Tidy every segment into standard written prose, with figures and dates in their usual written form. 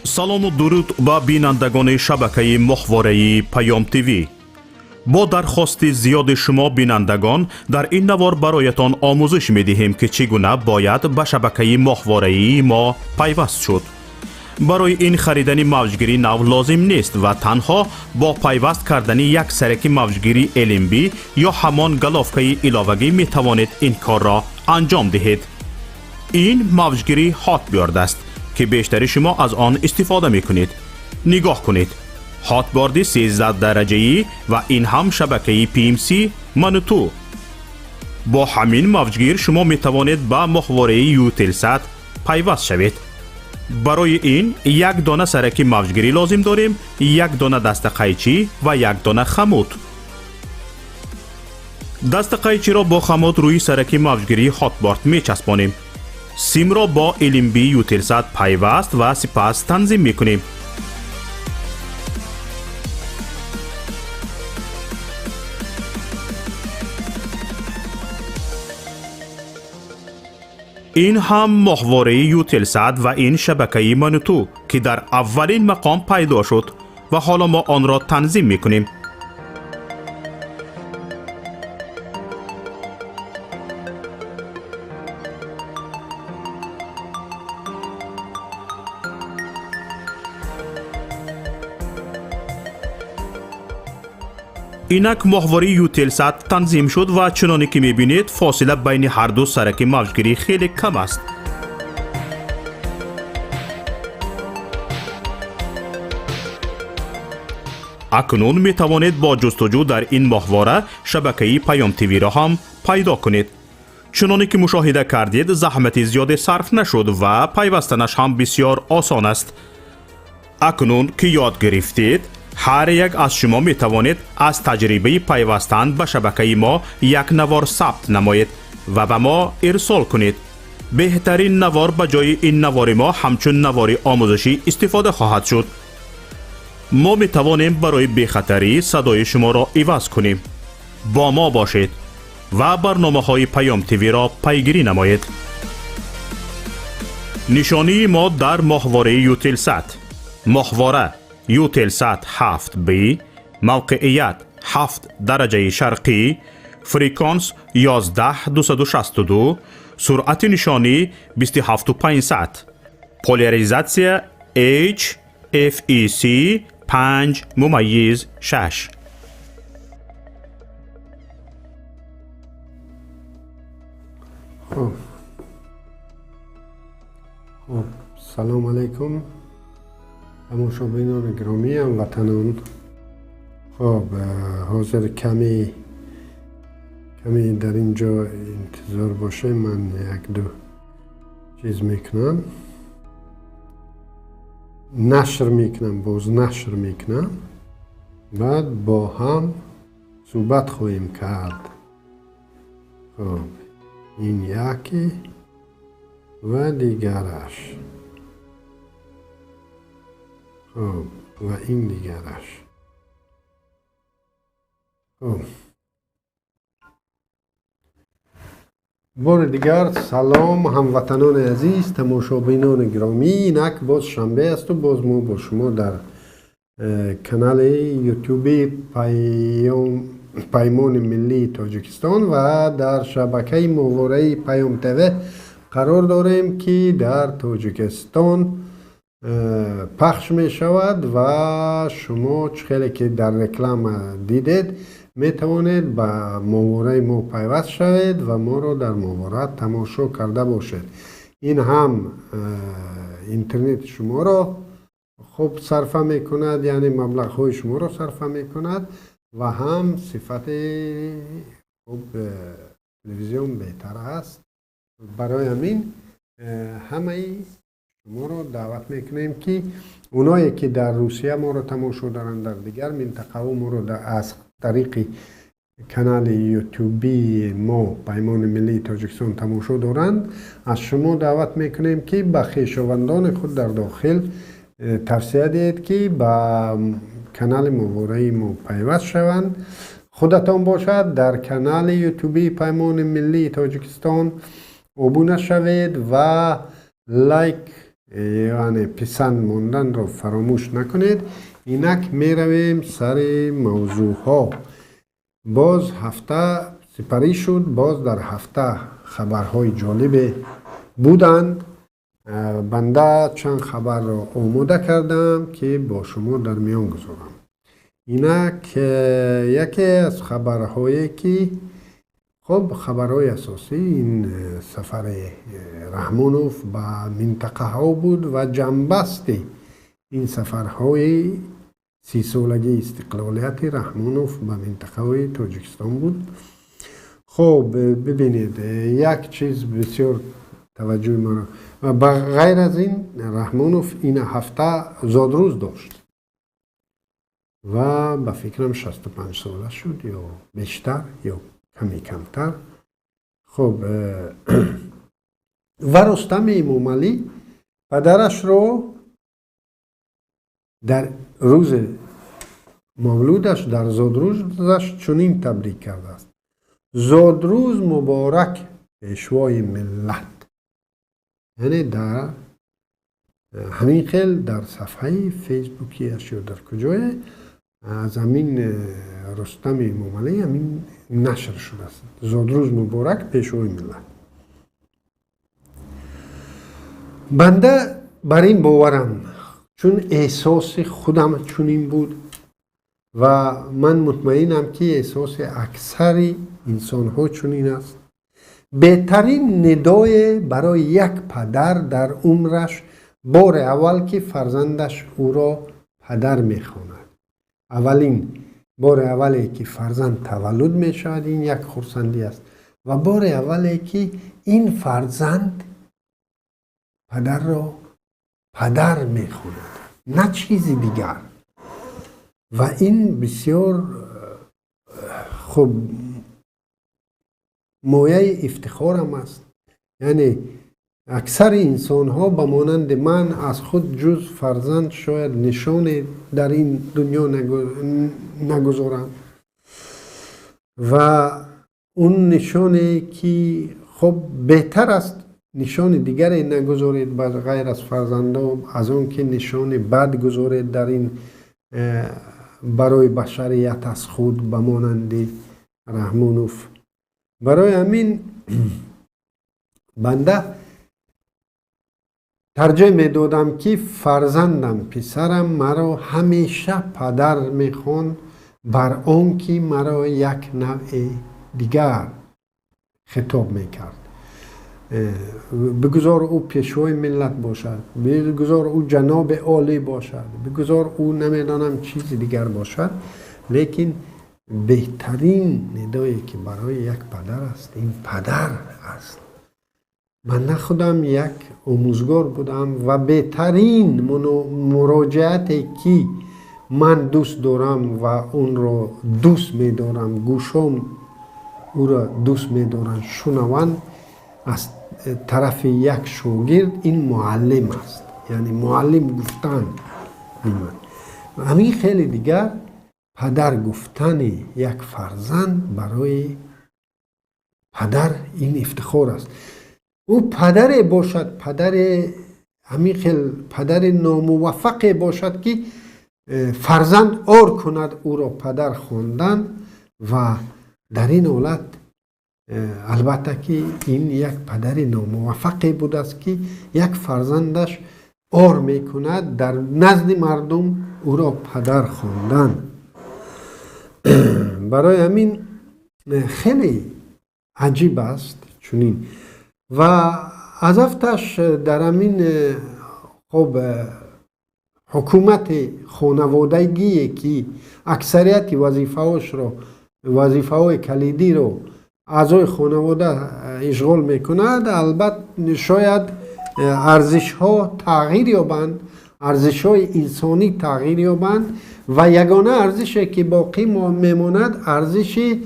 салому дуруд ба бинандагони шабакаи моҳвораи Паём ТВ. бо дархости зиёди шумо бинандагон дар ин навор бароятон омӯзиш медиҳем ки чӣ гуна бояд ба шабакаи моҳвораии мо пайваст шуд. барои ин харидани мавҷгири нав лозим нест ва танҳо бо пайваст кардани як сараки мавҷгири LMB ё ҳамон галовкаи иловагӣ метавонед ин корро анҷом диҳед. ин мавҷгири ҳотбёрд аст ки бештари шумо аз он истифода мекунед. нигоҳ кунед. ҳотборди 13 дараҷаӣ ва ин ҳам шабакаи PMC Manutу. бо ҳамин мавҷгир шумо метавонед ба моҳвораи Eutelsat пайваст шавед. барои ин як дона сараки мавҷгирӣ лозим дорем, як дона дастақайчӣ ва як дона хамут. дастақайчиро бо хамут рӯи сараки мавҷгирии ҳотборд мечаспонем. симро бо LMB Eutelsat пайваст ва сипас танзим мекунем. ин ҳам моҳвораи Eutelsat ва ин шабакаи Manutу ки дар аввалин мақом пайдо шуд ва ҳоло мо онро танзим мекунем. инак моҳвораи Eutelsat танзим шуд ва чуноне ки мебинед фосила байни ҳарду сараки мавҷгирӣ хеле кам аст. акнун метавонед бо ҷустуҷӯ дар ин моҳвора шабакаи Паём ТВ-ро ҳам пайдо кунед. чуноне ки мушоҳида кардед, заҳмати зиёде сарф нашуд ва пайвастанаш ҳам бисёр осон аст. акнун ки ёд гирифтед, ҳар як аз шумо метавонед аз таҷрибаи пайвастан ба шабакаи мо як навор сабт намоед ва ба мо ирсол кунед. беҳтарин навор ба ҷои ин навори мо ҳамчун навори омӯзишӣ истифода хоҳад шуд. мо метавонем барои бехатарӣ садои шуморо иваз кунем. бо мо бошед ва барномаҳои Паём ТВ-ро пайгирӣ намоед. нишонии мо дар моҳвораи Eutelsat. моҳвора Eutelsat 7B، мавқеият 7 дараҷаи шарқӣ، фреконс 11262, суръати нишонӣ 27500, поляризатсия HFEC 5/6. خب سلام علیکم تماشابینان گرامی هموطنان. خب حاضر کمی در اینجا انتظار باشه، من یک دو چیز میکنم، نشر میکنم، باز نشر میکنم، بعد با هم صحبت خواهیم کرد. خب این یکی و دیگرش. خب و این دیگرش. خب بار دیگر سلام هموطنان عزیز، تماشابینان گرامی. اینک باز شنبه است و باز ما با شما در کانال یوتیوبی پیمان ملی تاجیکستان و در شبکه مواره پیام تیوی قرار داریم که در تاجیکستان پخش می شود و شما خیلی که در رکلام دیدید می توانید با مواره ما پیوست شوید و ما رو در مواره تماشا کرده باشید. این هم اینترنت شما رو خوب صرفه می کند، یعنی مبلغ های شما رو صرفه می کند و هم صفت خوب تلویزیون بهتر است. برای همین همه ما رو دعوت میکنیم که اونایی که در روسیه ما رو تماشا دارن در دیگر منطقه و ما رو از طریق کانال یوتیوبی ما پیمان ملی تاجیکستان تماشا دارند، از شما دعوت میکنیم که به خویشاوندان خود در داخل توصیه دهید که با کانال مواره ما پیوست شوند. خودتان باشد در کانال یوتیوبی پیمان ملی تاجیکستان ابونه شوید و لایک یعنی پسند ماندن رو فراموش نکنید. اینک می رویم سر موضوع ها. باز هفته سپری شد، باز در هفته خبرهای جالب بودند. بنده چند خبر را آماده کردم که با شما در میان گذارم. اینک یکی از خبرهایی که خب خبرهای اساسی این سفر رحمانوف به منطقه ها بود و جنبست این سفرهای 30 سالگی استقلالیت رحمانوف به منطقه های تاجیکستان بود. خب ببینید یک چیز بسیار توجه ما را، و غیر از این رحمانوف این هفته زادروز داشت و به فکرم 65 ساله شد یا بیشتر یا کمی کمتر. خب و رستم امامعلی پدرش رو در روز مولودش در زادروزش چنین تبریک کرده است: زادروز مبارک پیشوای ملت. یعنی در همین خیل در صفحه فیسبوکیش یا در کجای از همین رستم امامعلی همین نشر شده است: زادروز مبارک پیشوای ملت. بنده بر این باورم، چون احساس خودم چنین بود و من مطمئنم که احساس اکثر انسان ها چنین است. بهترین ندای برای یک پدر در عمرش بار اول که فرزندش او را پدر میخواند. اولین بار اولی که فرزند تولد می شود این یک خرسندی است و بار اولی که این فرزند پدر را پدر می خواند، نه چیزی دیگر. و این بسیار خوب مایه افتخار هم است. یعنی اکثر انسان ها به مانند من از خود جز فرزند شاید نشان در این دنیا نگذارند و اون نشانی که خب بهتر است نشان دیگری نگذارید غیر از فرزندان از اون که نشان بد گذارید در این برای بشریت از خود به مانند رحمانوف. برای همین بنده ترجیح می دادم که فرزندم پسرم مرا همیشه پدر می خوان بر آن که مرا یک نوع دیگر خطاب می کرد. بگذار او پیشوای ملت باشد، بگذار او جناب عالی باشد، بگذار او نمیدانم چیز دیگر باشد، لیکن بهترین ندایی که برای یک پدر است این پدر است. من خودم یک آموزگار بودم و بهترین مراجعتی که من دوست دارم و اون را دوست می دارم، گوشم او را دوست می دارم شنوان از طرف یک شاگرد این معلم است. یعنی معلم گفتن و همین خیلی دیگر پدر گفتن یک فرزند برای پدر این افتخار است. او پدر باشد، پدر همین خیلی پدر ناموفق باشد که فرزند آر کند او را پدر خواندن و در این حالت البته که این یک پدر ناموفقی بود است که یک فرزندش آر می کند در نزد مردم او را پدر خواندن. برای همین خیلی عجیب است چنین و از افتش در همین خب حکومت خانوادگی که اکثریت وظیفه های کلیدی رو اعضای خانواده اشغال میکند، البته شاید ارزش ها تغییر یابند، ارزش های انسانی تغییر یابند و یگانه ارزشی که باقی میماند ارزش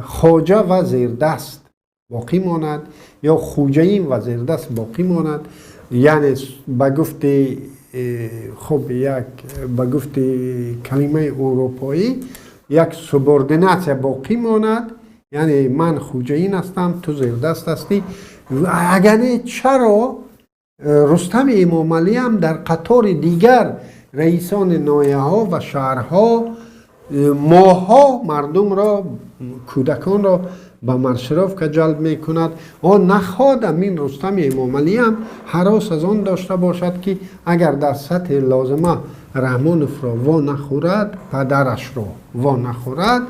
خواجه و زیردست باقی ماند یا خوجه‌ایم و زیردست باقی ماند. یعنی به گفت خب یک به گفت کلمه اروپایی یک سوبوردیناسیا باقی ماند، یعنی من خوجه‌این هستم تو زیردست هستی. اگر چرا رستم امامعلی هم در قطار دیگر رئیسان ناحیه ها و شهرها ماها مردم را، کودکان را به مارشروف که جلب می کند. نخواد امین رستم امامعلی هم هراس از آن داشته باشد که اگر در سطح لازمه رحمانوف را وا نخورد، پدرش را وا نخورد،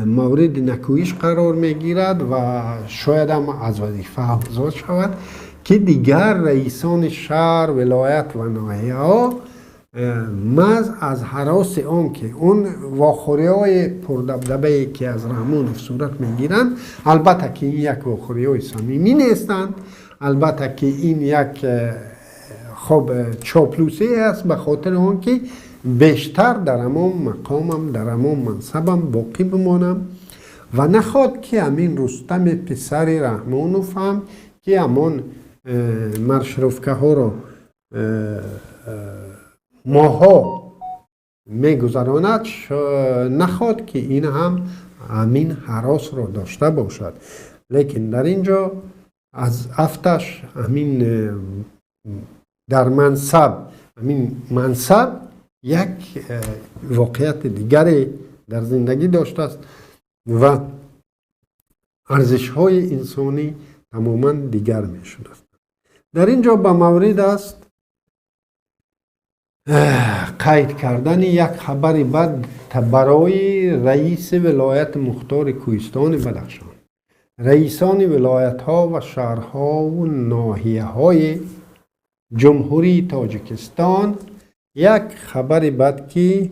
مورد نکویش قرار می گیرد و شاید هم از وظیفه آزاد شود که دیگر رئیسان شهر، ولایت و ناحیه ها محض از هراس آن که اون واخوری های پردبدبه که از رحمانوف صورت میگیرند، البته که این یک واخوری های صمیمی نیستند، البته که این یک چاپلوسی است، به خاطر آن که بیشتر در امان مقامم، در امان منصبم باقی بمانم و نخواد که امین رستم پسر رحمانوف هم که امان مارشروفکه ها را ماها میگذراند، نخواد که این هم امین هراس را داشته باشد. لیکن در اینجا از افتش امین در منصب یک واقعیت دیگری در زندگی داشته است و ارزش های انسانی تماما دیگر می شده. در اینجا به مورد است قید کردن یک خبر بد برای رئیس ولایت مختار کوهستان بدخشان. رئیسان ولایت ها و شهرها و ناحیه های جمهوری تاجیکستان یک خبر بد که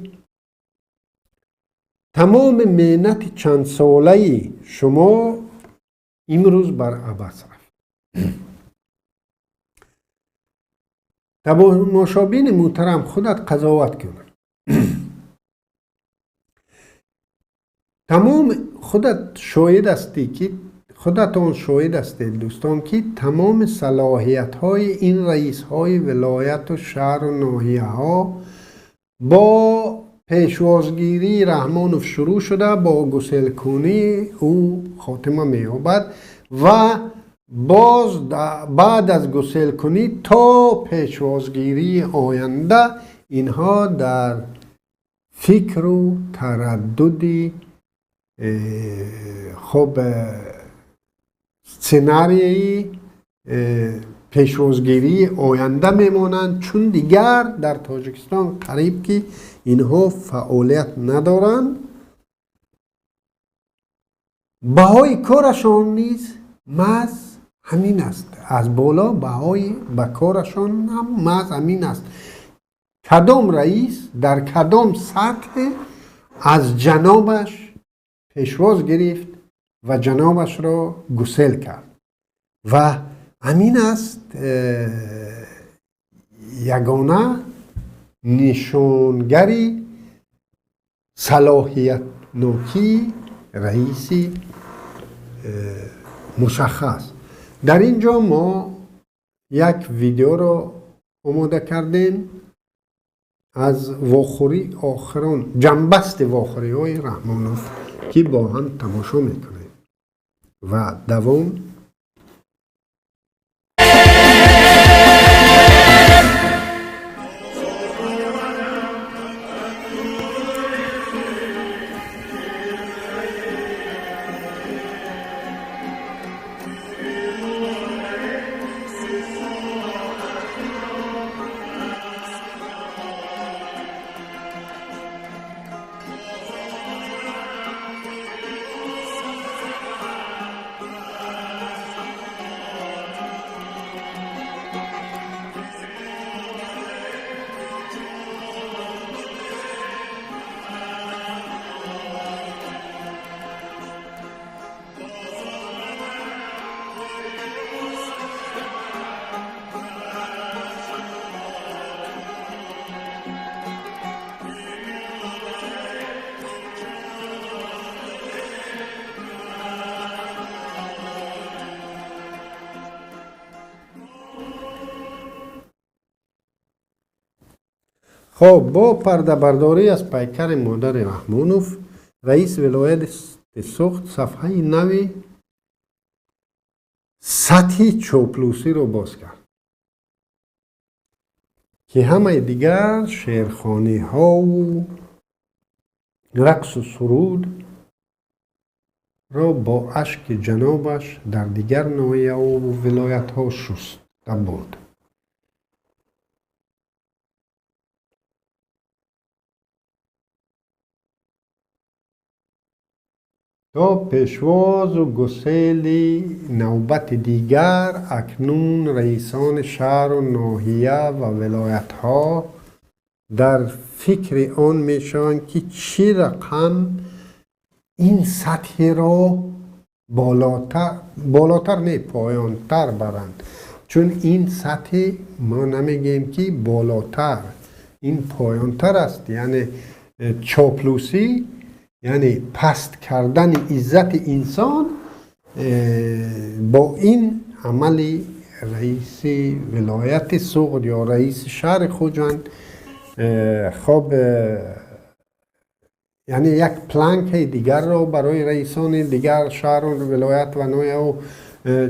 تمام محنت چند ساله شما امروز بر عبث رفت. تماشابین محترم، خودت قضاوت کن. تمام خودتان شاهد هستید دوستان که تمام صلاحیت های این رئیس های ولایت و شهر و ناحیه ها با پیشوازگیری رحمانوف شروع شده، با گسیلکنی او خاتمه می‌یابد و باز بعد از گسیلکنی تا پیشوازگیری آینده اینها در فکر و تردد سناریوی پیشوازگیری آینده میمانند، چون دیگر در تاجیکستان قریب که اینها فعالیت ندارند. بهای کارشان نیز محض همین است، از بالا بهای کارشان هم محض همین است. کدام رئیس در کدام سطح از جنابش پیشواز گرفت و جنابش را گسیل کرد و همین است یگانه نشانگری صلاحیت نوکی رئیسی مشخص. در اینجا ما یک ویدیو رو آماده کردیم از واخوری آخران، جنبست واخوری های رحمانوف که با هم تماشا میکنیم و دوام. خب با پرده برداری از پیکر مادر رحمانوف، رئیس ولایت سوخت صفحه 9 سطح چاپلوسی رو باز کرد. که همه دیگر شعرخوانی ها و رقص و سرود را با اشک جنابش در دیگر ناحیه و ولایت ها شسته بود. تا پیشواز و گسیل نوبت دیگر اکنون رئیسان شهر و ناحیه و ولایت ها در فکر آن میشوند که چه رقم این سطح را بالاتر نه پایانتر برند، چون این سطح ما نمیگیم که بالاتر، این پایانتر است، یعنی چاپلوسی، یعنی پست کردن عزت انسان با این عمل رئیس ولایت سوغد یا رئیس شهر خوجند. خب یعنی یک پلانک دیگر را برای رئیسان دیگر شهر و ولایت و ناحیه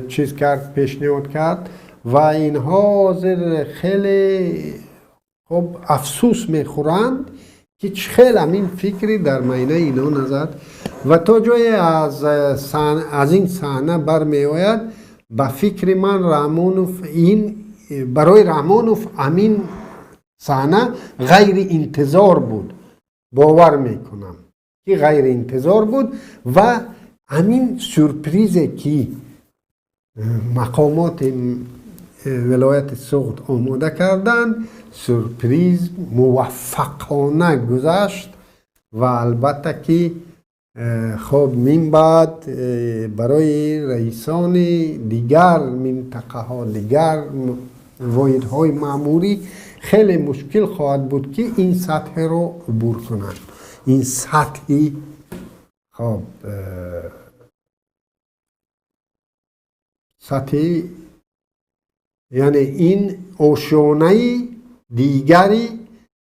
چیز کرد، پیشنهاد کرد و اینها حاضر خیلی خب افسوس میخورند که خیلی همین فکری در معینه اینا نزد و تا جای از این صحنه برمی آید. به فکر من رحمانوف این برای رحمانوف همین صحنه غیر انتظار بود، باور میکنم که غیر انتظار بود و همین سورپریزی که مقامات ولایت سوغد آماده کردن، سورپریز موفقانه گذشت و البته که خب من بعد برای رئیسان دیگر منطقه ها، دیگر واحدهای مأموری خیلی مشکل خواهد بود که این سطح رو عبور کنند. این سطحی خب سطحی یعنی این آشیانه دیگری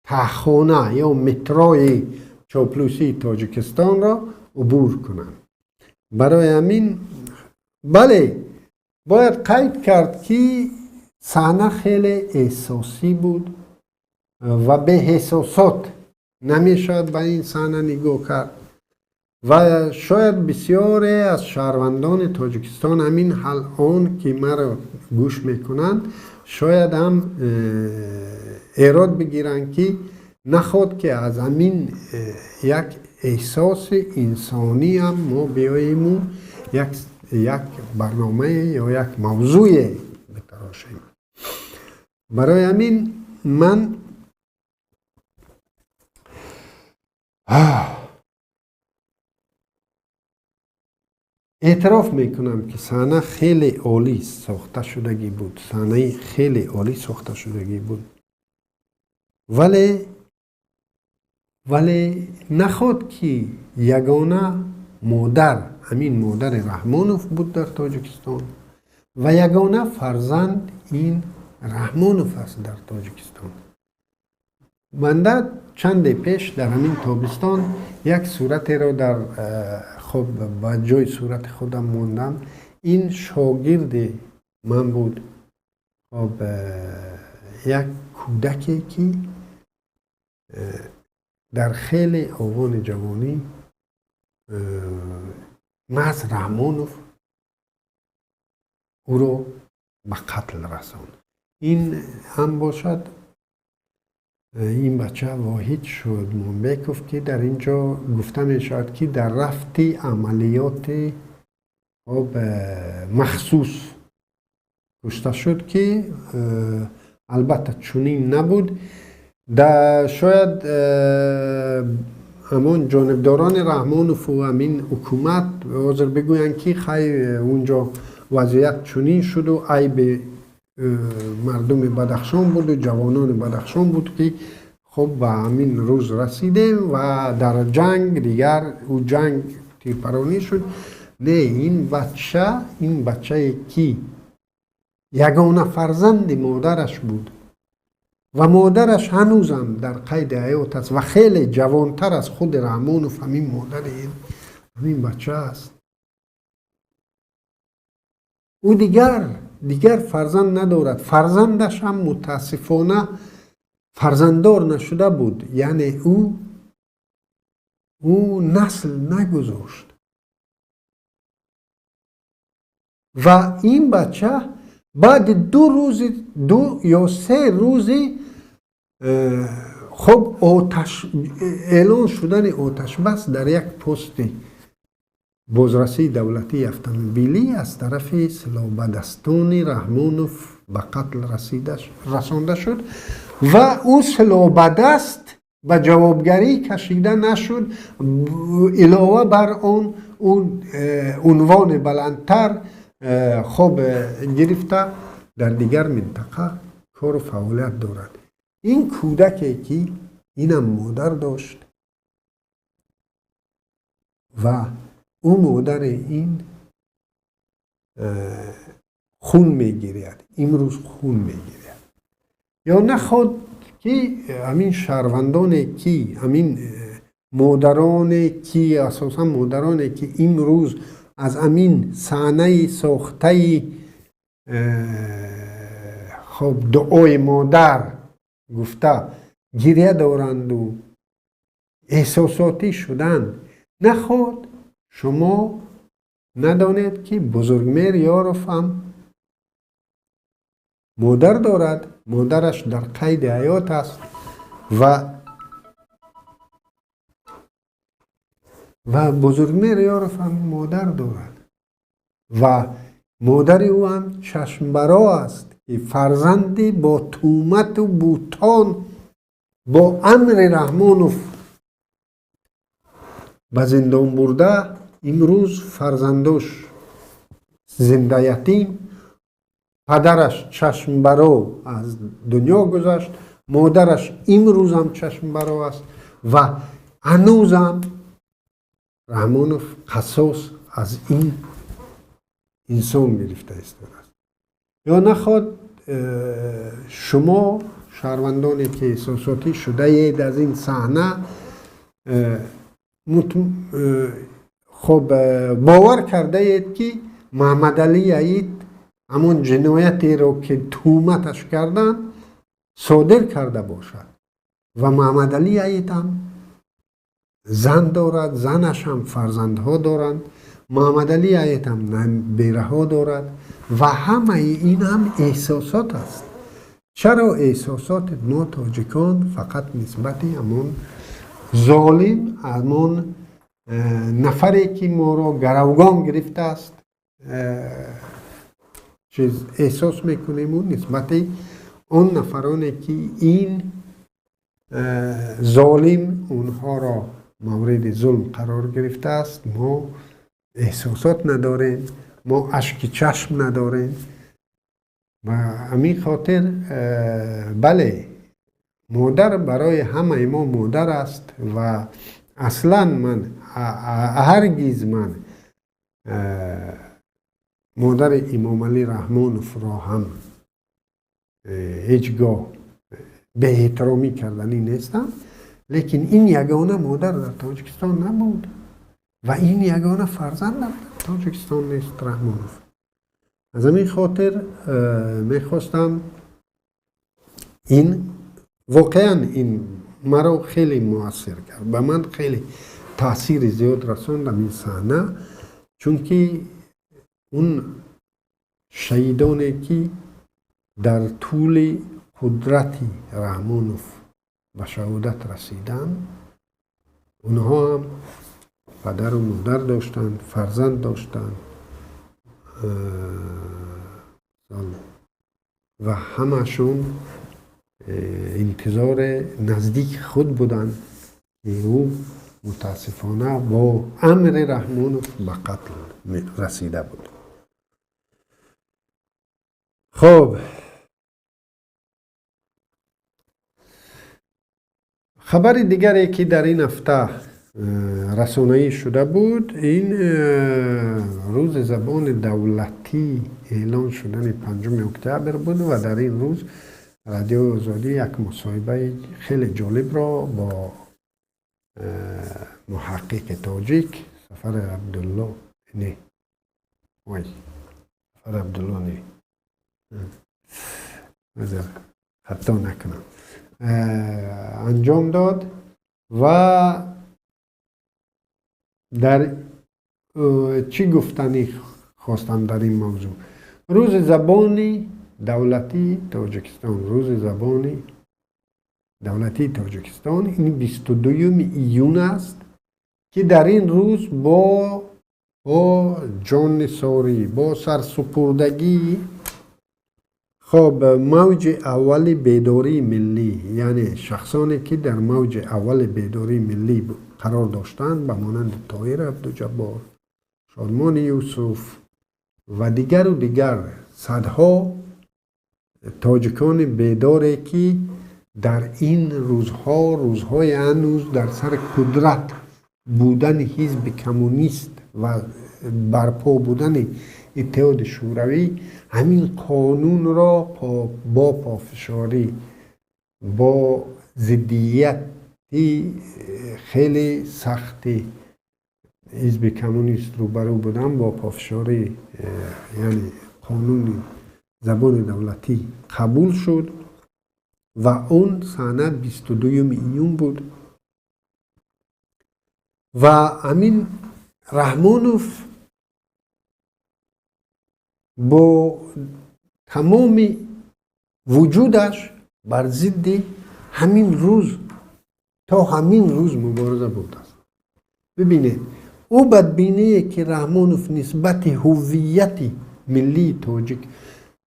تخانه یا متروی چاپلوسی تاجیکستان را عبور کنند. برای همین بله باید قید کرد که صحنه خیلی احساسی بود و به احساسات نمیشد به این صحنه نگاه کرد و شاید بسیاری از شهروندان تاجیکستان همین حال آن که مرا گوش میکنند شاید هم ایراد بگیرند که نخواد که از همین یک احساس انسانی هم ما بیاییم و یک برنامه یا یک موضوع بتراشیم. برای همین من اعتراف میکنم که صحنه خیلی عالی ساخته شدگی بود، صحنه خیلی عالی ساخته شدگی بود، ولی نخواد که یگانه مادر، همین مادر رحمانوف بود در تاجیکستان و یگانه فرزند این رحمانوف است در تاجیکستان. بنده چند پیش در همین تابستان یک صورت را در خب با جای صورت خودم موندم. این شاگرد من بود، خب یک کودکی که در خیلی آوان جوانی محض رحمانوف او رو به قتل رساند. این هم باشد این بچه واحد شد منبکوف که در اینجا گفته می شود که در رفت عملیات مخصوص کشته شد که البته چنین نبود. شاید همون جانبداران رحمانوف و همین حکومت حاضر بگویند که خیلی اونجا وضعیت چنین شد و عیب مردم بدخشان بود و جوانان بدخشان بود که خب به همین روز رسیدیم و در جنگ دیگر او جنگ تیرپرانی شد. نه، این بچه که یگانه فرزند مادرش بود و مادرش هنوزم در قید حیات است و خیلی جوانتر از خود رحمانوف همین مادر همین بچه است. او دیگر فرزند ندارد. فرزندش هم متاسفانه فرزنددار نشده بود، یعنی او نسل نگذاشت و این بچه بعد 2 یا 3 روزی خب اعلان شدن آتش بس در یک پست بازرسی دولتی اتومبیلی از طرف سلاح بدستان رحمانوف به قتل رسانده شد و او سلاح بدست به جوابگری کشیده نشد. علاوه بر اون عنوان بلندتر خب گرفته در دیگر منطقه کار و فعالیت دارد. این کودکی که اینم مادر داشت و او مادر این خون میگیرد، امروز خون میگیرد. یا نخواد که همین شهروندان کی، همین مادران کی، اساسا مادران که امروز از همین صحنه ساخته خب دعای مادر گفته گریه دارند و احساساتی شدند. نخواد شما ندانید که بزرگمیر یاروف هم مادر دارد، مادرش در قید حیات است و بزرگمیر یاروف هم مادر دارد و مادر او هم چشمبرا است که فرزندی با تومت و بوتان با امر رحمانوف به زندان برده. امروز فرزندش زنده یتیم، پدرش چشمبرا از دنیا گذشت، مادرش امروز هم چشمبرا است و هنوز هم رحمانوف قصاص از این انسان گرفته است. یا نخواد شما شهروندانی که احساساتی شده اید از این صحنه خب باور کرده اید که محمد علی عید همون جنایتی رو که تهمتش کردن صادر کرده باشد و محمد علی عید هم زن دارد، زنش هم فرزندها دارند، محمد علی عید هم بیرها دارد و همه این هم احساسات است. چرا احساسات ما تاجیکان فقط نسبت همون ظالم، همون نفری که ما را گروگان گرفته است چیز احساس میکنیم و نسبت اون نفرانی که این ظالم اونها را مورد ظلم قرار گرفته است ما احساسات نداریم، ما اشک چشم نداریم. و همین خاطر بله مادر برای همه ما مادر است و اصلا من هرگز من مادر امام علی رحمانوف را هم هیچگاه به احترامی کردنی نیستم، لیکن این یگانه مادر در تاجیکستان نبود و این یگانه فرزند در تاجیکستان نیست رحمانوف. از همین خاطر میخواستم این واقعا این مرا خیلی مؤثر کرد، به من خیلی تاثیر زیاد رساند این صحنه، چون که اون شهیدانی که در طول قدرت رحمانوف به شهادت رسیدن اونها هم پدر و مادر داشتن، فرزند داشتن و همشون انتظار نزدیک خود بودن که او متاسفانه با امر رحمانوف به قتل رسیده بود. خب خبر دیگری که در این هفته رسانه‌ای شده بود این روز زبان دولتی اعلان شدن 5 اکتبر بود و در این روز رادیو آزادی یک مصاحبه خیلی جالب را با محقق تاجیک سفر عبدالله نه سفر عبدالله نه حتی نکنم انجام داد و در چی گفتنی خواستم در این موضوع؟ روز زبانی دولتی تاجیکستان، روز زبانی دولتی تاجیکستان این 22 ایون است که در این روز با جان ساری، با سرسپردگی خب موج اول بیداری ملی، یعنی شخصانی که در موج اول بیداری ملی قرار داشتند به مانند طاهر عبدالجبار، شادمان یوسف و دیگر صدها تاجیکان بیداری که در این روزهای هنوز در سر قدرت بودن حزب کمونیست و برپا بودن اتحاد شوروی همین قانون را با پافشاری، با ضدیتی خیلی سختی حزب کمونیست روبرو بودن با پافشاری، یعنی قانون زبان دولتی قبول شد و اون سنه 22 ایون بود و امین رحمانوف با تمام وجودش بر ضد همین روز تا همین روز مبارزه بود است. ببینید او بدبینی که رحمانوف نسبت هویت ملی تاجیک،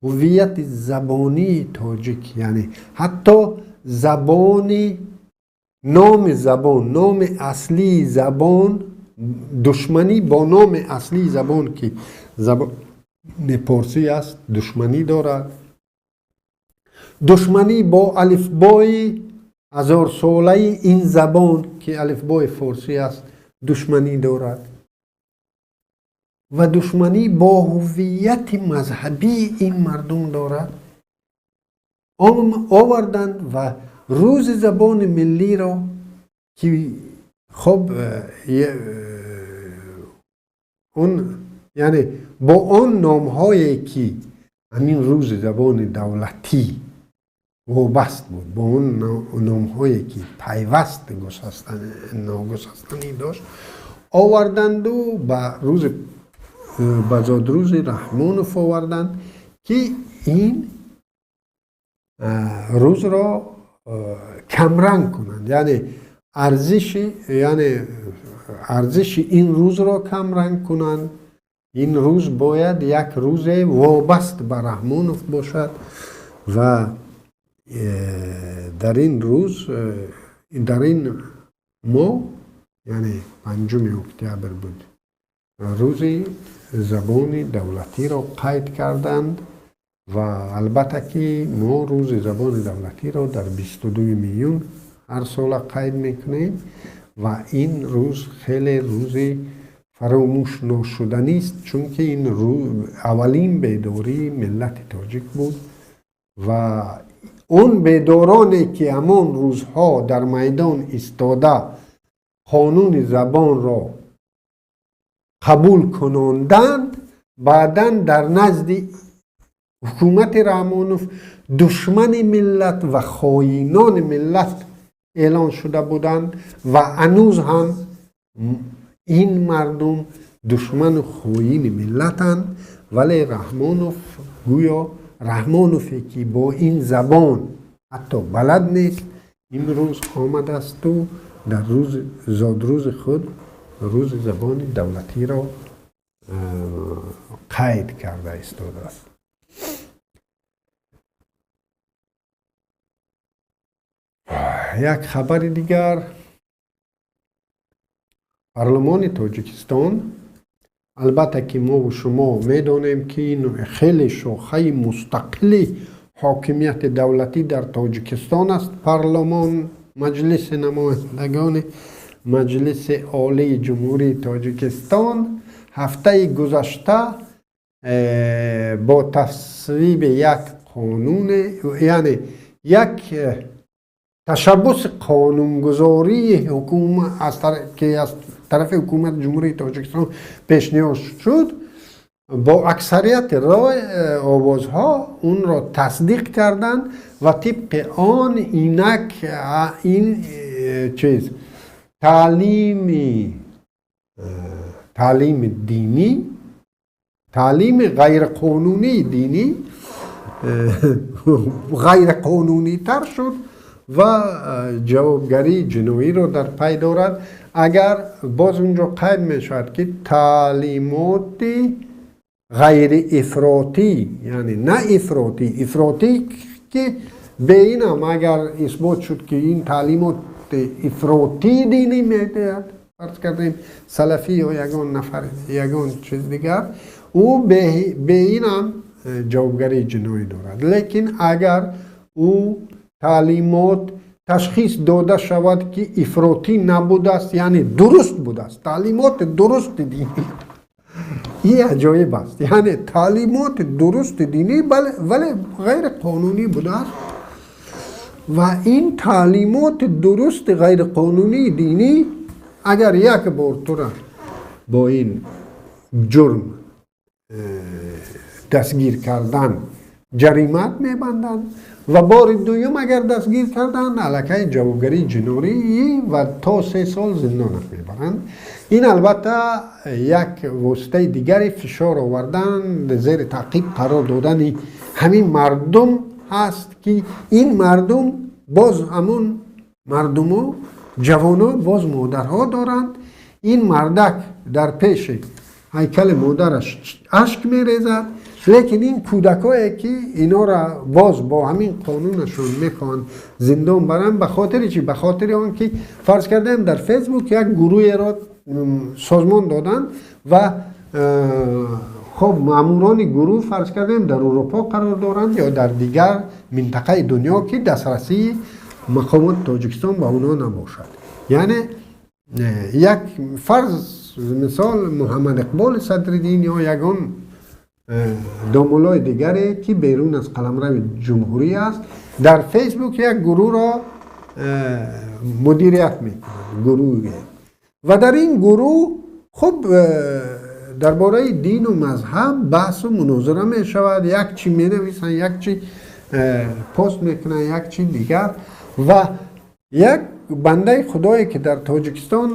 هویت زبانی تاجیک، یعنی حتی زبان، نام اصلی زبان، دشمنی با نام اصلی زبان که زبان پارسی است دشمنی دارد، دشمنی با الفبای هزار ساله این زبان که الفبای فارسی است دشمنی دارد و دشمنی با هویت مذهبی این مردم دارد. آوردند و روز زبان ملی را که خب اون یعنی با آن نام‌هایی که همین روز زبان دولتی وابست بود، با اون نام‌هایی که پیوست ناگسستنی داشت آوردند و به زادروز رحمانوف آوردند که این روز را کمرنگ کنند، یعنی ارزش این روز را کمرنگ کنند. این روز باید یک روز وابست به رحمانوف باشد و در این روز، در این ماه، یعنی 5 اکتبر بود، روز زبان دولتی را قید کردند و البته که ما روز زبان دولتی را در 22 میلیون هر سال قید میکنیم و این روز خیلی روز فراموش نشدنی است، چون که این اولین بیداری ملت تاجیک بود و اون بیدارانی که همان روزها در میدان ایستاده قانون زبان را قبول کناندند، بعداً در نزد حکومت رحمانوف دشمن ملت و خائنان ملت اعلان شده بودند و هنوز هم این مردم دشمن و خائن ملتند. ولی رحمانوف گویا رحمانوفی که با این زبان حتی بلد نیست، این روز آمده است و در زادروز خود روز زبان دولتی را قید کرده ایستاده است. یک خبر دیگر، پارلمان تاجیکستان، البته که ما و شما میدانیم که این خیلی شاخه مستقل حاکمیت دولتی در تاجیکستان است. پارلمان، مجلس نمایندگان مجلس عالی جمهوری تاجیکستان هفته گذشته با تصویب یک قانون، یعنی یک تشبث قانونگذاری حکومت که از طرف حکومت جمهوری تاجیکستان پیشنهاد شد، با اکثریت رای آوازها اون را تصدیق کردند و طبق آن اینک این چیز تعلیم دینی، تعلیم غیر قانونی دینی غیر قانونی تر شد و جوابگری جنایی رو در پی دارد. اگر باز اونجا قید می شود که تعلیمات غیر افراطی، یعنی نه افراطی که به این هم اگر اثبات شد که این تعلیمات افراطی دینی میدهد، فرض کردیم سلفی یا یگان نفر یگان چیز دیگر، او به این هم جوابگری جنایی دارد. لیکن اگر او تعلیمات تشخیص داده شود که افراطی نبوده است، یعنی درست بوده است، تعلیمات درست دینی، این عجایب است، یعنی تعلیمات درست دینی ولی غیر قانونی بوده است و این تعلیمات درست غیر قانونی دینی اگر یک بار تو را با این جرم دستگیر کردن جریمت میبندن و بار دوم اگر دستگیر کردن الکی جوابگری جنایی و تا 3 سال زندان میبرند. این البته یک واسطه دیگری فشار آوردن زیر تعقیب قرار دادن همین مردم هست که این مردم باز همون مردم جوانو باز مادرها دارند. این مردک در پیش هیکل مادرش اشک میریزد، لیکن این کودکایی که اینا را باز با همین قانونشون میخوان زندان برن به خاطر چی؟ به خاطر آن که فرض کردیم در فیسبوک یک گروه را سازمان دادن و خب ماموران گروه فرض کردیم در اروپا قرار دارند یا در دیگر منطقه دنیا که دسترسی مقامات تاجیکستان با اونا نباشد. یعنی یک فرض مثال محمد اقبال صدرالدین یا یگان دامولای دیگری که بیرون از قلمرو جمهوری است در فیسبوک یک گروه را مدیریت میکنند، گروه و در این گروه خب درباره دین و مذهب بحث و مناظره می شود، یک چی می نویسن، یک چی پست میکنن، یک چی دیگر. و یک بنده خدایی که در تاجیکستان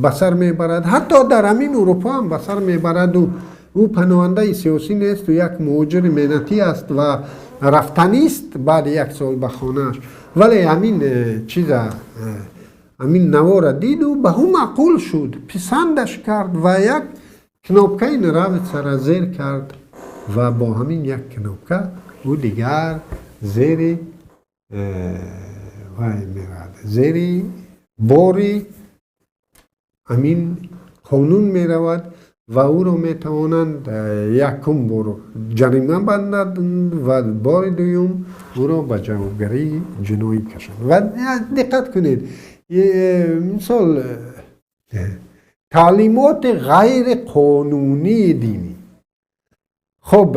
بسر میبرد، حتی در همین اروپا هم بسر میبرد و او پناهنده سیاسی نیست و یک مهاجر مهنتی است و رفتنی است بعد 1 سال به خانهش، ولی همین همین نوار دید و به هم معقول شد، پسندش کرد و یک کنابکه نراوت سر زیر کرد و با همین یک کنابکه او دیگر زیر زیر باری همین قانون می رود و او رو می توانند 1 بار جریمه بندند و بار دوم او رو به جوابگری جنایی کشند. و دقت کنید مثال تعلیمات غیر قانونی دینی، خب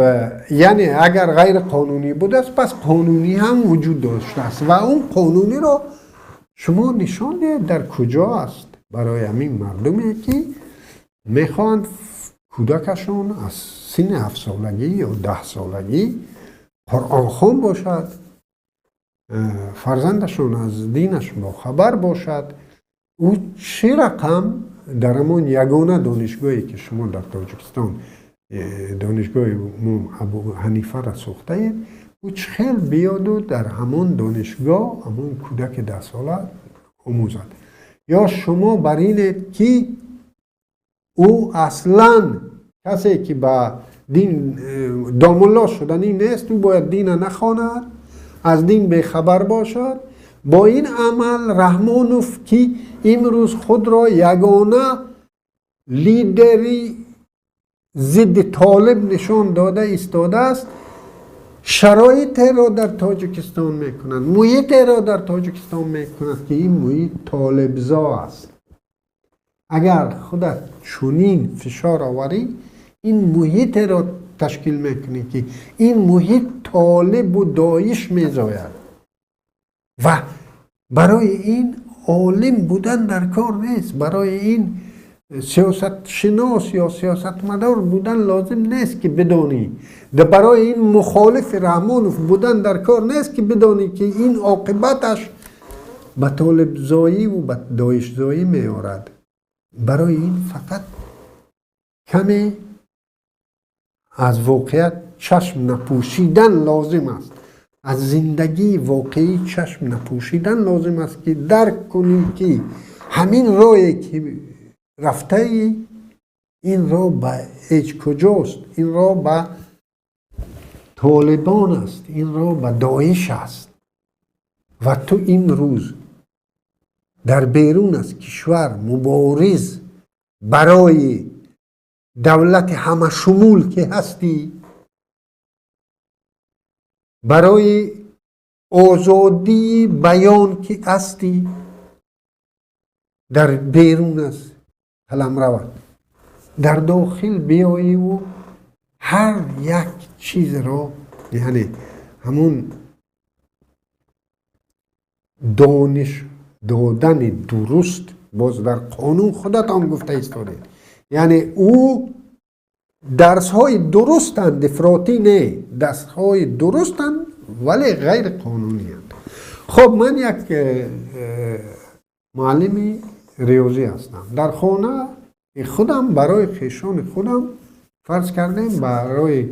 یعنی اگر غیر قانونی بوده است پس قانونی هم وجود داشته است و اون قانونی رو شما نشان دهید در کجا است برای همین مردمی که میخوان کودکشون از سن 7 سالگی یا 10 سالگی قرآن خوان باشد، فرزندشون از دینش با خبر باشد. او چه رقم در همون یگانه دانشگاهی که شما در تاجیکستان دانشگاه ابو حنیفه را ساخته اید، او چه خیل بیاد و در همون دانشگاه همون کودک 10 ساله آموزد. یا شما بر اینه که او اصلا کسی که با دین دامالله شدنی نیست، او باید دین نخواند، از دین بخبر باشد. با این عمل رحمانوف که امروز خود را یگانه لیدری ضد طالب نشان داده ایستاده است، شرایط را در تاجیکستان میکنند، محیط را در تاجیکستان میکنند که این محیط طالبزا است. اگر خودت چنین فشار آوری این محیط را تشکیل میکنی که این محیط طالب و داعش میزاید و برای این عالم بودن در کار نیست، برای این سیاست شناس یا سیاستمدار بودن لازم نیست که بدانی. برای این مخالف رحمانوف بودن در کار نیست که بدانی که این عاقبتش به طالب زایی و به داعش زایی میارد. برای این فقط کمی از واقعیت چشم نپوشیدن لازم است. از زندگی واقعی چشم نپوشیدن لازم است که درک کنی که همین راهی که رفته ای، این راه به هیچ کجاست. این راه به طالبان است، این راه به داعش است. و تو این روز در بیرون از کشور مبارز برای دولت همه شمول که هستی، برای آزادی بیان که هستی، در بیرون از قلمرو، در داخل بیایی و هر یک چیز را، یعنی همون دانش دادن درست، باز در قانون خودتان گفته ایستاده، یعنی او درس های درستند، افراطی نه، درس های درستند ولی غیر قانونی هستند. خب من یک معلم ریاضی هستم. در خانه خودم برای خویشان خودم فرض کردیم، برای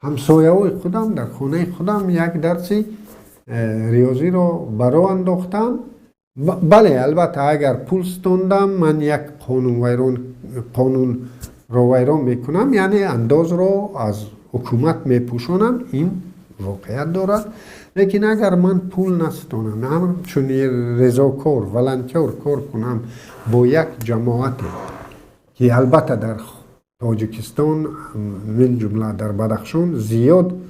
همسایه های خودم در خانه خودم یک درسی ریاضی رو برای انداختم. بله البته اگر پول ستوندم من یک قانون رو ویران میکنم، یعنی انداز رو از حکومت میپوشونم، این واقعیت دارد. لیکن اگر من پول نستونم، هم چون رضاکار ولنتیر کار کنم با یک جماعت که البته در تاجیکستان من جمله در بدخشان زیاد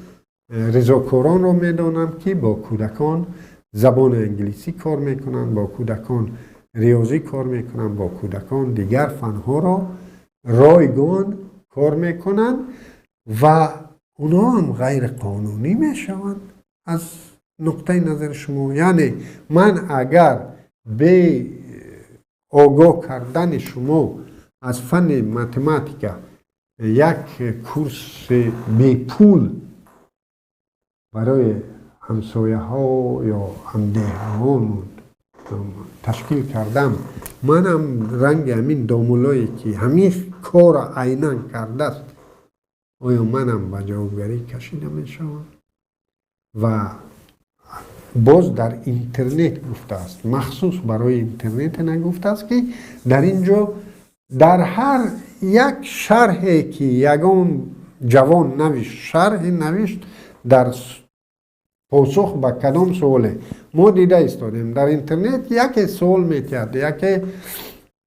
رضاکاران رو میدانم که با کودکان زبان انگلیسی کار میکنن، با کودکان ریاضی کار میکنن، با کودکان دیگر فنها را رایگان کار میکنن و اونا هم غیر قانونی میشوند از نقطه نظر شما. یعنی من اگر به آگاه کردن شما از فن متماتیکا یک کورس بی پول برای همسایه ها یا همدهان تشکیل کردم، منم رنگ همین دامولایی که همین کار عیناً کرده است، آیا منم به جوابگری کشیده می شوم؟ و باز در اینترنت گفته است، مخصوص برای اینترنت نگفته است که در اینجا در هر یک شرحی که یگان جوان نوشت، شرح نوشت در پاسخ به کدام سواله ما دیده ایستادیم در اینترنت، یک سوال میکرد، یک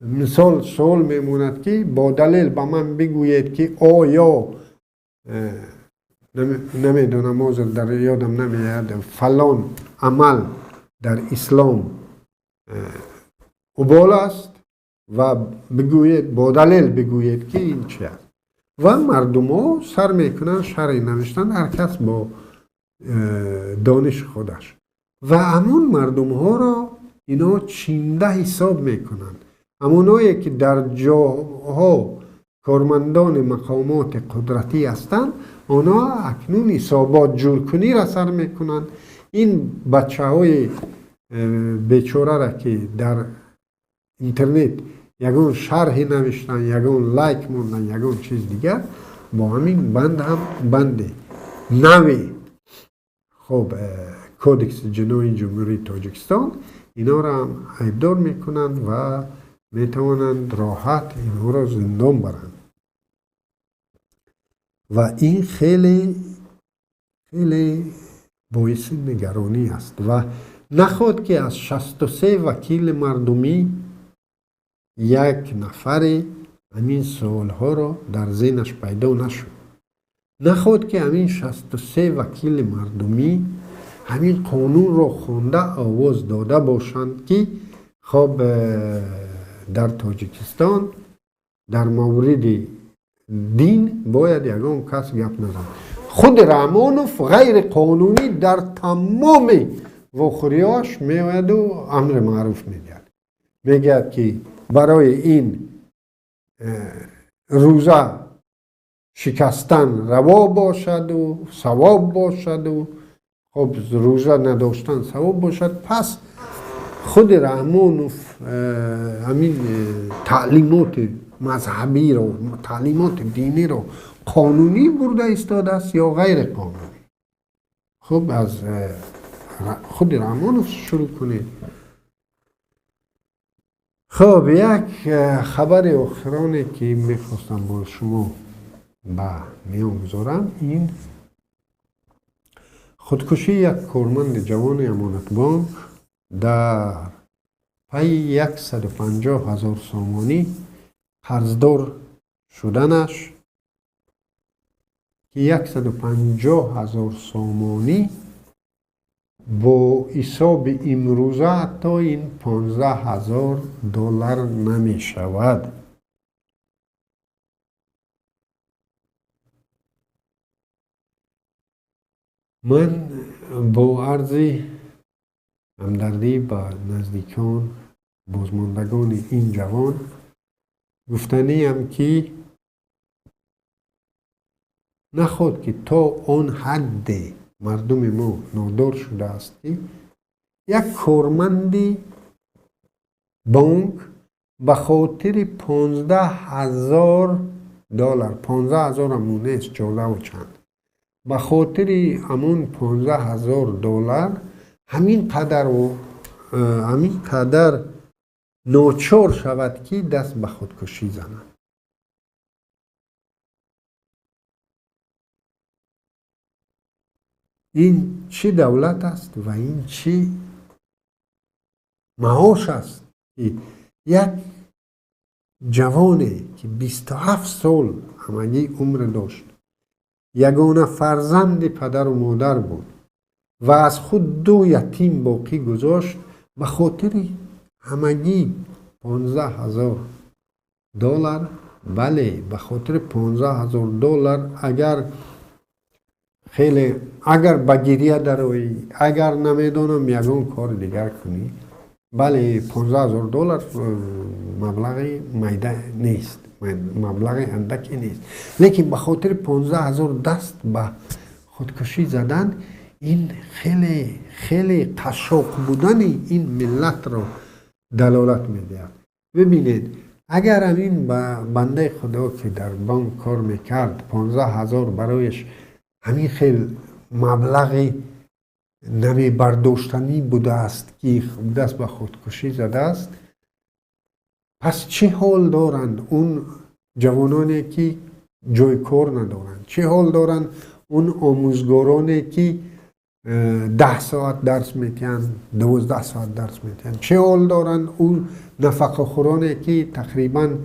مثال سوال میموند که با دلیل به من بگویید که آیا نمیدونم موضوع در یادم نمیاد فلان عمل در اسلام قبول است و بگویید با دلیل بگویید که این چی است و مردم ها سر میکنن شرح نوشتن، هر کس با دانش خودش و همون مردم ها را اینا چینده حساب میکنن. همونایی که در جاها کارمندان مقامات قدرتی هستند اونا اکنون حسابات جورکنی را سر میکنن. این بچه های بیچاره را که در اینترنت یگون شرحی نوشتن، یگون لایک موندن، یگون چیز دیگر، با همین بند هم بنده نوی خب کودکس جنایی جمهوری تاجیکستان اینا را هم عیبدار میکنند و میتوانند راحت اینها را زندان برند و این خیلی خیلی باعث نگرانی است و نخواد که از 63 وکیل مردمی یک نفر همین سوالها را در ذهنش پیدا نشد. نخواد که همین 63 وکیل مردمی همین قانون را خونده آواز داده باشند که خب در تاجیکستان در مورد دین باید یگان کس گپ نزند. خود رحمانوف غیر قانونی در تمام وخوریاش میاد و امر معروف میگه که برای این روزه شکستن روا باشد و ثواب باشد و خب روزه نداشتن ثواب باشد، پس خود رحمان و همین تعلیمات مذهبی رو، تعلیمات دینی رو قانونی برده ایستاده است یا غیر قانونی. خب از خود رحمان شروع کنید. خب یک خبر آخرانه که میخواستم با شما به میان گذارم، این خودکشی یک کارمند جوان امانت بانک در پی 150,000 سامانی قرضدار شدنش که 150,000 سامانی با حساب امروزه حتی این 15,000 دلار نمی شود. من با عرض همدردی به نزدیکان بازماندگان این جوان گفتنیم که نخواد که تا آن حد مردم ما نادار شده است که یک کارمند بانک به خاطر 15,000 دلار، 15,000 همونه است، 14 و چند، به خاطر همون 15,000 دلار همین قدر ناچار شود که دست به خودکشی زند. این چه دولت است و این چه معاش است که یک جوانی که 27 سال همگی عمر داشت، یگانه فرزند پدر و مادر بود و از خود 2 یتیم باقی گذاشت، به خاطر همگی 15,000 دلار. بله، به خاطر 15,000 دلار اگر به گریه دروی، اگر نمیدونم یگان کار دیگر کنی، بله 15,000 دلار مبلغ میده نیست، مبلغ اندکی نیست، لیکن به خاطر 15,000 دست به خودکشی زدن، این خیلی خیلی قشاق بودن این ملت رو دلالت میده. ببینید اگر همین بنده خدا که در بانک کار میکرد 15,000 برایش همین خیلی مبلغ نمی برداشتنی بوده است که دست به خودکشی زده است، پس چه حال دارند اون جوانانی که جای کار ندارند؟ چه حال دارند اون آموزگارانی که 10 ساعت درس میتین، 12 ساعت درس میتین؟ چه حال دارند اون نفقه خورانی که تقریبا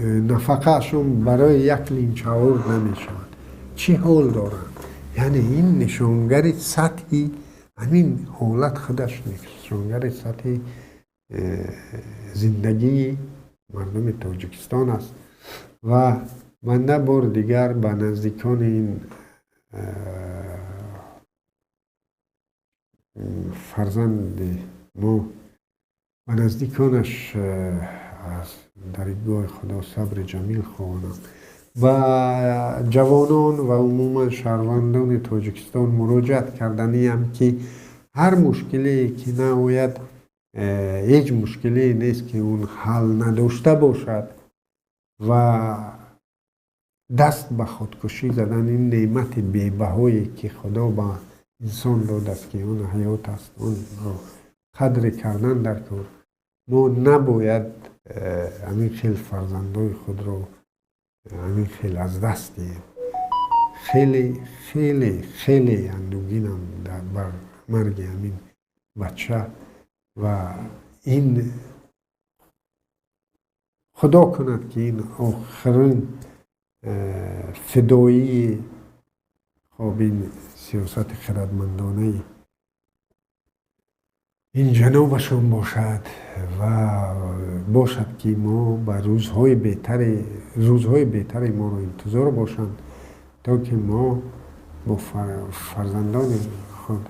نفقهشون برای 1 لیم چهار نمیشود؟ چه حال دارند؟ یعنی این نشانگر سطحی همین حالت خودش نشانگر سطح زندگی مردم تاجیکستان است. و من بار دیگر به نزدیکان این فرزند ما و نزدیکانش از درگاه خدا صبر جمیل خوانم و جوانان و عموما شهروندان تاجیکستان مراجعت کردنیم که هر مشکلی که نباید، هیچ مشکلی نیست که اون حل نداشته باشد و دست به خودکشی زدن این نعمت بی‌بهایی که خدا به انسان داده است که اون حیات است، اون رو قدر کردن در کار. ما نباید همین خیلی فرزندای خود رو همین خیلی از دست دهیم. خیلی خیلی خیلی اندوهگینم بر مرگ همین بچه و این خدا کند که این آخرین فدایی خب این سیاست خردمندانه این جنابشون باشد و باشد که ما به روزهای بهتر ما رو انتظار باشند تا که ما با فرزندان خود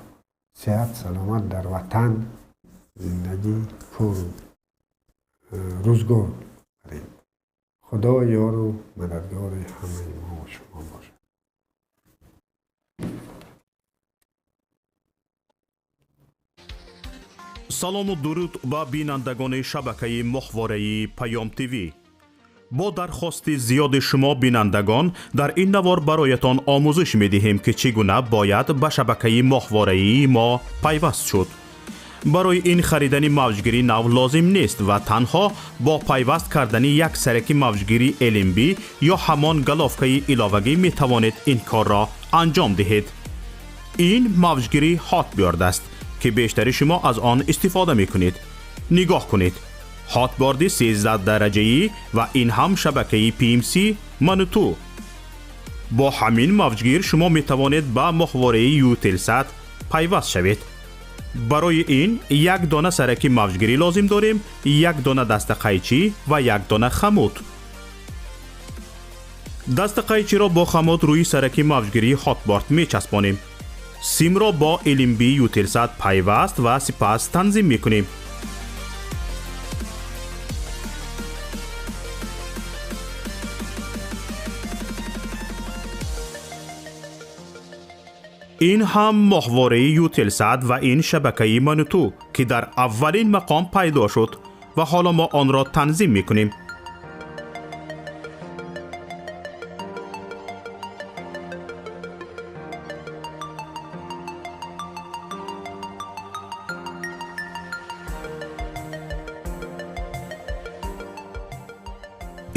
صحت سلامت در وطن زندگی کار روزگار بریم. خدا یار و مددگار همه ما و شما باشه. салому дуруд ба бинандагони шабакаи моҳвораи паём тв. бо дархости зиёди шумо бинандагон дар ин навор бароятон омӯзиш медиҳем ки чӣ гуна бояд ба шабакаи моҳвораии мо пайваст шуд. барои ин харидани мавҷгири нав лозим нест ва танҳо бо пайваст кардани як сараки мавҷгири LMB ё ҳамон галовкаи иловагӣ метавонед ин корро анҷом диҳед. ин мавҷгири ҳотбёрд аст ки бештари шумо аз он истифода мекунед. нигоҳ кунед. ҳотборди 13 дараҷаӣ ва ин ҳам шабакаи PMC Manutу. бо ҳамин мавҷгир шумо метавонед ба моҳвораи Eutelsat пайваст шавед. барои ин як дона сараки мавҷгирӣ лозим дорем, як дона дастақайчӣ ва як дона хамут. дастақайчиро бо хамут рӯи сараки мавҷгирии ҳотборд мечаспонем. симро бо LMB Eutelsat пайваст ва сипас танзим мекунем. ин ҳам моҳвораи Eutelsat ва ин шабакаи Manutу ки дар аввалин мақом пайдо шуд ва ҳоло мо онро танзим мекунем.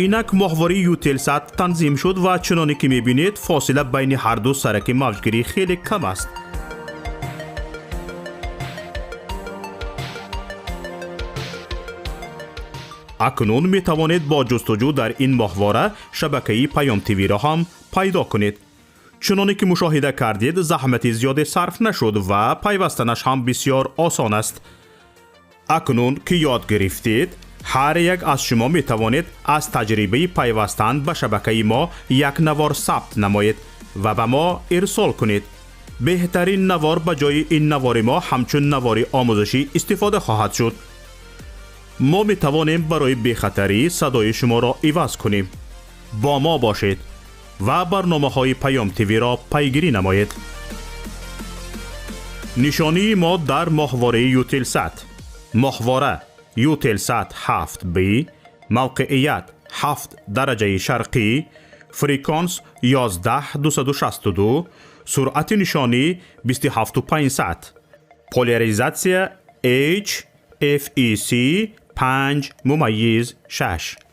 инак моҳвораи Eutelsat танзим шуд ва чуноне ки мебинед фосила байни ҳарду сараки мавҷгирӣ хеле кам аст. акнун метавонед бо ҷустуҷӯ дар ин моҳвора шабакаи Паём ТВ-ро ҳам пайдо кунед. чуноне ки мушоҳида кардед, заҳмати зиёде сарф нашуд ва пайвастанаш ҳам бисёр осон аст. акнун ки ёд гирифтед, ҳар як аз шумо метавонед аз таҷрибаи пайвастан ба шабакаи мо як навор сабт намоед ва ба мо ирсол кунед. беҳтарин навор ба ҷои ин навори мо ҳамчун навори омӯзишӣ истифода хоҳад шуд. мо метавонем барои бехатарӣ садои шуморо иваз кунем. бо мо бошед ва барномаҳои Паём ТВ-ро пайгирӣ намоед. нишонии мо дар моҳвораи Eutelsat. моҳвора Eutelsat 7B، мавқеият 7 дараҷаи шарқӣ، фреконс 11262، суръати нишонӣ 27500، поляризатсия HFEC 5/6.